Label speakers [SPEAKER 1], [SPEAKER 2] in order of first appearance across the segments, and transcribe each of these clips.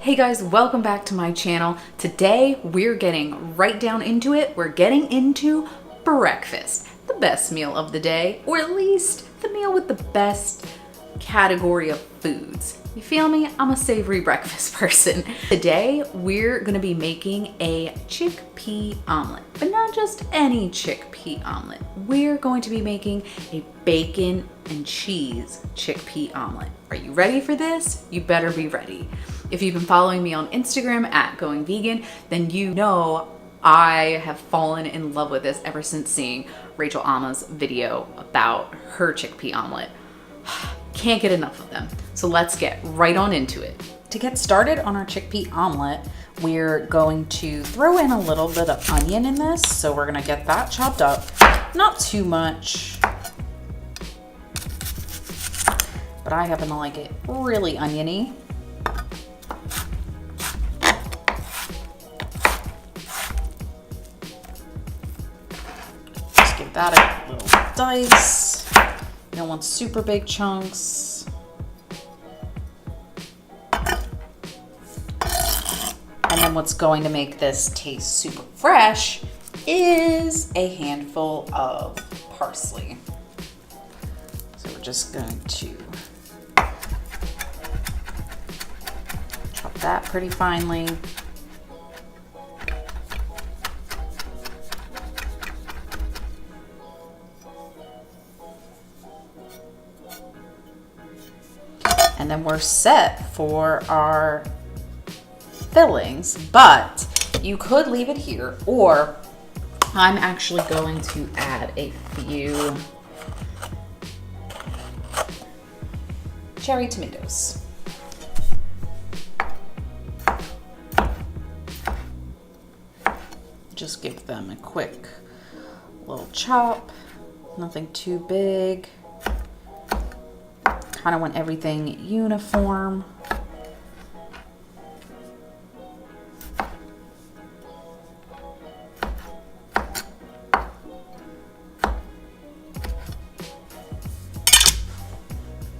[SPEAKER 1] Hey guys, welcome back to my channel. Today we're getting right down into it. We're getting into breakfast, the best meal of the day, or at least the meal with the best category of foods. You feel me? I'm a savory breakfast person. Today we're gonna be making a chickpea omelet, but not just any chickpea omelet. We're going to be making a bacon and cheese chickpea omelet. Are you ready for this? You better be ready. If you've been following me on Instagram at Going Vegan, then you know I have fallen in love with this ever since seeing Rachel Amma's video about her chickpea omelet. Can't get enough of them. So let's get right on into it. To get started on our chickpea omelet, we're going to throw in a little bit of onion in this. So we're gonna get that chopped up, not too much, but I happen to like it really oniony. Just give that a little dice. You don't want super big chunks. And then what's going to make this taste super fresh is a handful of parsley. So we're just going to chop that pretty finely. And then we're set for our fillings, but you could leave it here, or I'm actually going to add a few cherry tomatoes. Just give them a quick little chop, nothing too big. Kind of want everything uniform.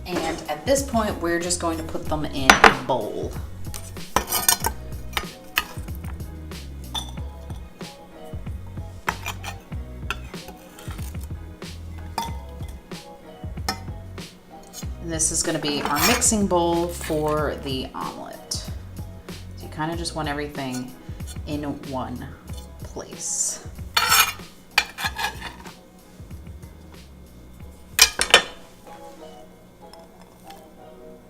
[SPEAKER 1] And at this point, we're just going to put them in a bowl. And this is going to be our mixing bowl for the omelet. So you kind of just want everything in one place.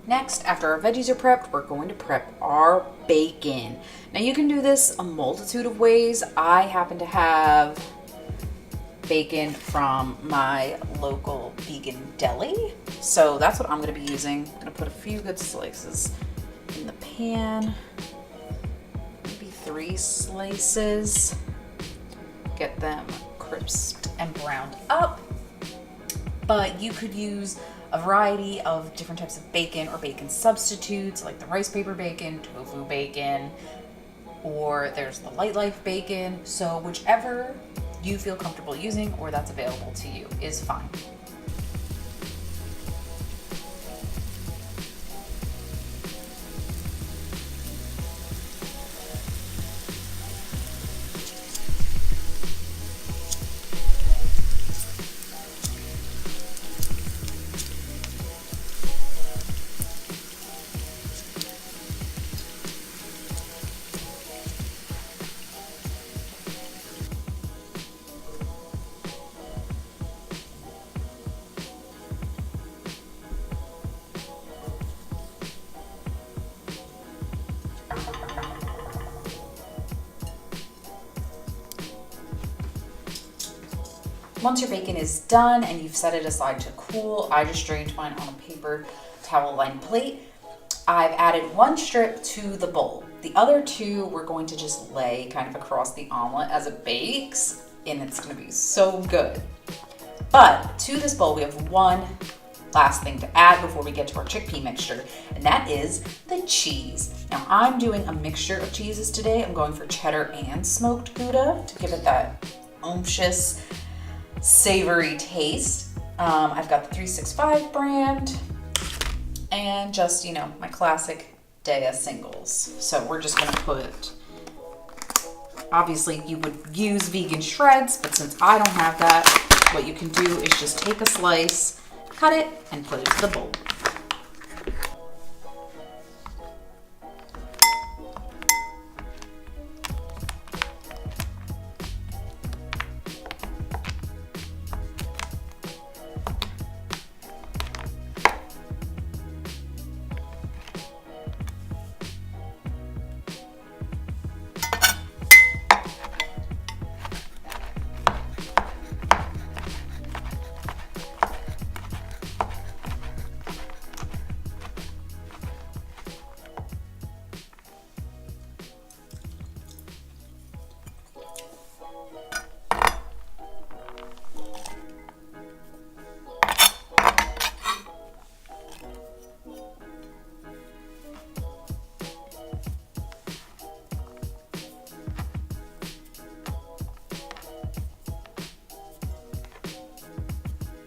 [SPEAKER 1] Next, after our veggies are prepped, we're going to prep our bacon. Now you can do this a multitude of ways. I happen to have bacon from my local vegan deli. So that's what I'm gonna be using. I'm gonna put a few good slices in the pan, maybe 3 slices. Get them crisped and browned up. But you could use a variety of different types of bacon or bacon substitutes, like the rice paper bacon, tofu bacon, or there's the Light Life bacon. So whichever you feel comfortable using or that's available to you is fine. Once your bacon is done and you've set it aside to cool, I just drained mine on a paper towel lined plate. I've added 1 strip to the bowl. The other 2 we're going to just lay kind of across the omelet as it bakes, and it's gonna be so good. But to this bowl, we have one last thing to add before we get to our chickpea mixture, and that is the cheese. Now I'm doing a mixture of cheeses today. I'm going for cheddar and smoked Gouda to give it that unctuous, savory taste. I've got the 365 brand and just, you know, my classic day as singles. So we're just gonna put, obviously you would use vegan shreds, but since I don't have that, what you can do is just take a slice, cut it, and put it to the bowl.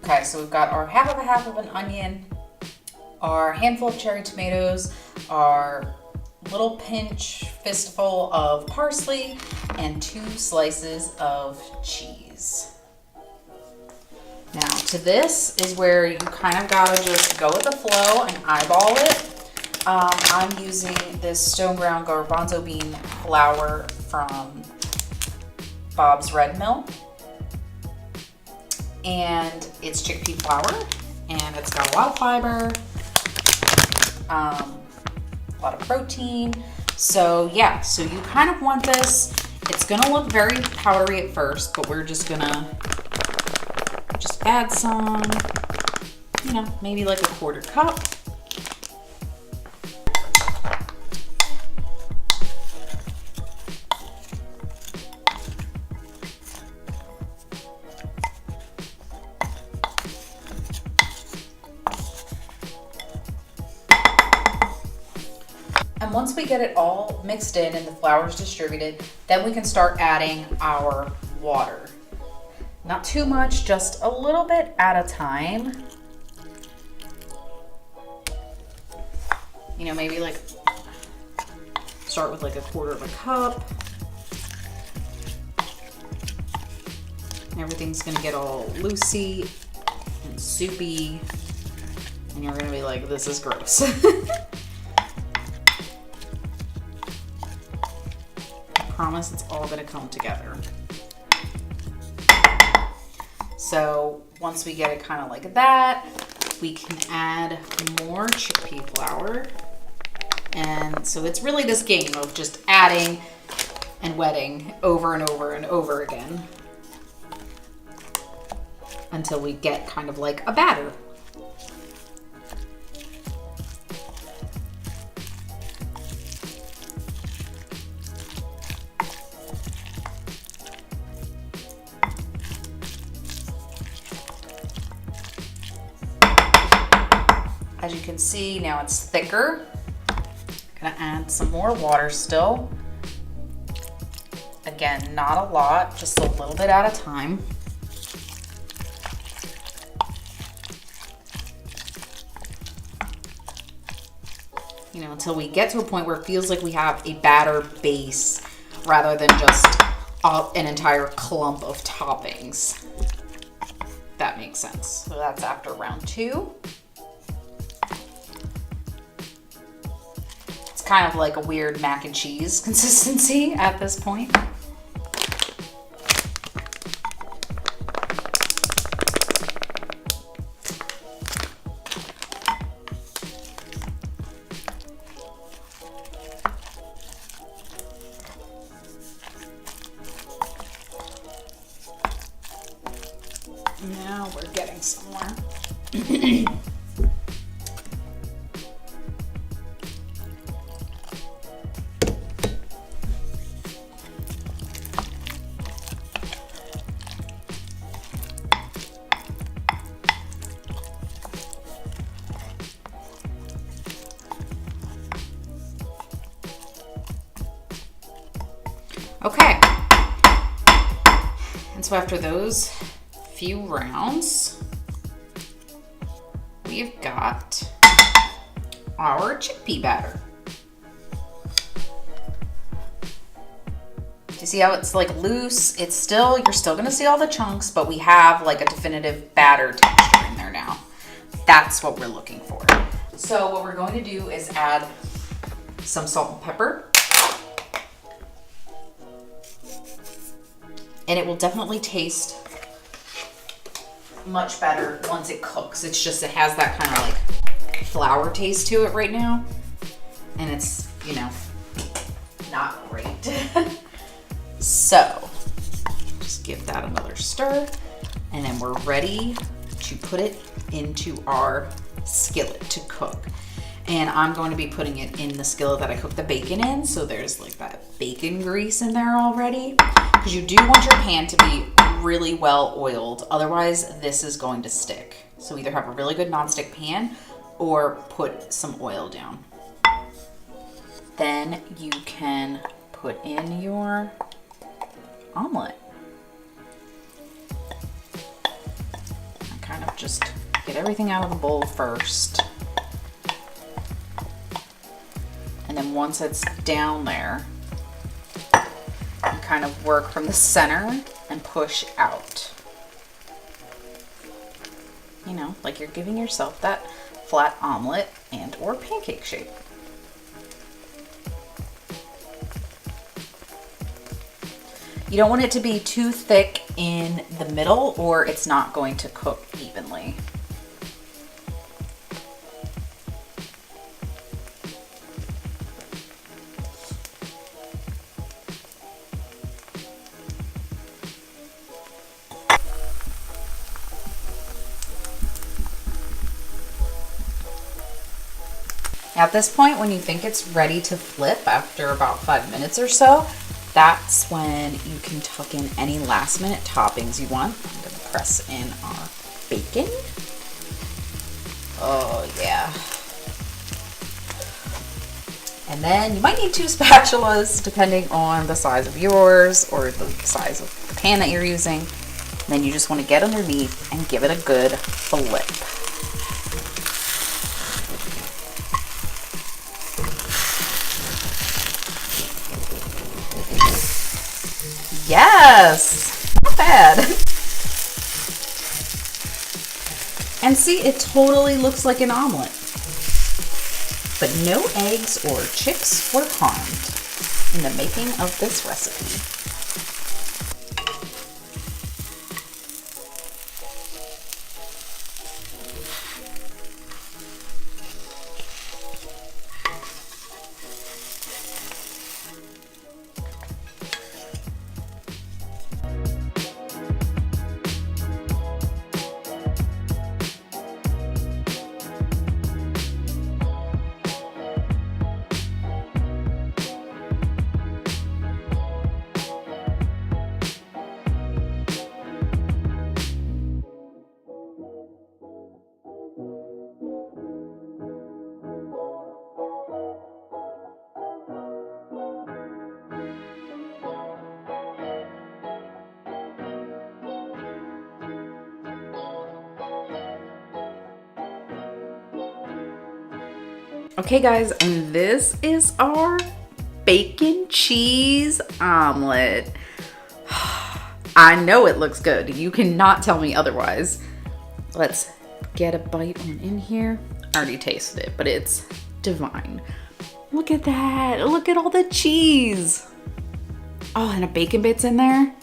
[SPEAKER 1] Okay, so we've got our half of an onion, our handful of cherry tomatoes, our little fistful of parsley, and 2 slices of cheese. Now to this is where you kind of gotta just go with the flow and eyeball it. I'm using this stone ground garbanzo bean flour from Bob's Red Mill. And it's chickpea flour, and it's got a lot of fiber, a lot of protein. So yeah, so you kind of want this. It's gonna look very powdery at first, but we're just gonna add some, you know, maybe like a 1/4 cup. And once we get it all mixed in and the flour is distributed, then we can start adding our water. Not too much, just a little bit at a time. You know, maybe like start with like a 1/4 cup. Everything's gonna get all loosey and soupy, and you're gonna be like, this is gross. Promise it's all gonna come together. So once we get it kind of like that, we can add more chickpea flour. And so it's really this game of just adding and wetting over and over and over again until we get kind of like a batter. As you can see, now it's thicker. Gonna add some more water still. Again, not a lot, just a little bit at a time. You know, until we get to a point where it feels like we have a batter base rather than just an entire clump of toppings. That makes sense. So that's after round 2. Kind of like a weird mac and cheese consistency at this point. Now we're getting somewhere. Okay, and so after those few rounds, we've got our chickpea batter. You see how it's like loose? It's still, you're still gonna see all the chunks, but we have like a definitive batter texture in there now. That's what we're looking for. So what we're going to do is add some salt and pepper. And it will definitely taste much better once it cooks. It's just, it has that kind of like flour taste to it right now. And it's, you know, not great. So just give that another stir. And then we're ready to put it into our skillet to cook. And I'm going to be putting it in the skillet that I cooked the bacon in. So there's like that bacon grease in there already. Because you do want your pan to be really well oiled. Otherwise, this is going to stick. So either have a really good nonstick pan or put some oil down. Then you can put in your omelet. And kind of just get everything out of the bowl first. And then once it's down there, you kind of work from the center and push out. You know, like you're giving yourself that flat omelet and or pancake shape. You don't want it to be too thick in the middle or it's not going to cook evenly. At this point, when you think it's ready to flip after about 5 minutes or so, that's when you can tuck in any last minute toppings you want. I'm gonna press in our bacon. Oh yeah. And then you might need 2 spatulas depending on the size of yours or the size of the pan that you're using. And then you just wanna get underneath and give it a good flip. Yes, not bad. And see, it totally looks like an omelet. But no eggs or chicks were harmed in the making of this recipe. Okay guys, and this is our bacon cheese omelet. I know it looks good. You cannot tell me otherwise. Let's get a bite on in here. I already tasted it, but it's divine. Look at that. Look at all the cheese. Oh, and a bacon bit's in there.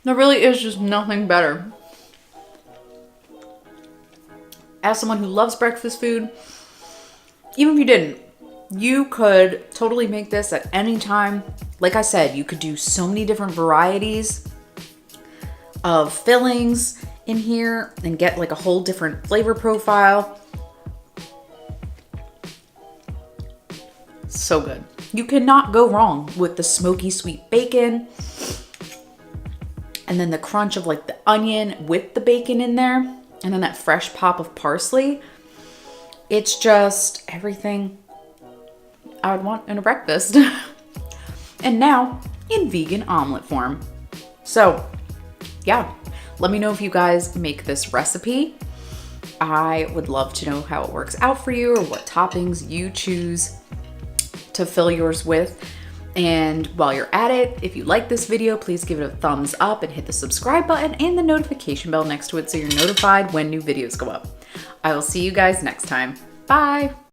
[SPEAKER 1] There really is just nothing better. As someone who loves breakfast food, even if you didn't, you could totally make this at any time. Like I said, you could do so many different varieties of fillings in here and get like a whole different flavor profile. So good. You cannot go wrong with the smoky sweet bacon. And then the crunch of like the onion with the bacon in there. And then that fresh pop of parsley. It's just everything I would want in a breakfast. And now in vegan omelet form. So yeah, let me know if you guys make this recipe. I would love to know how it works out for you or what toppings you choose to fill yours with. And while you're at it, if you like this video, please give it a thumbs up and hit the subscribe button and the notification bell next to it so you're notified when new videos go up. I will see you guys next time. Bye.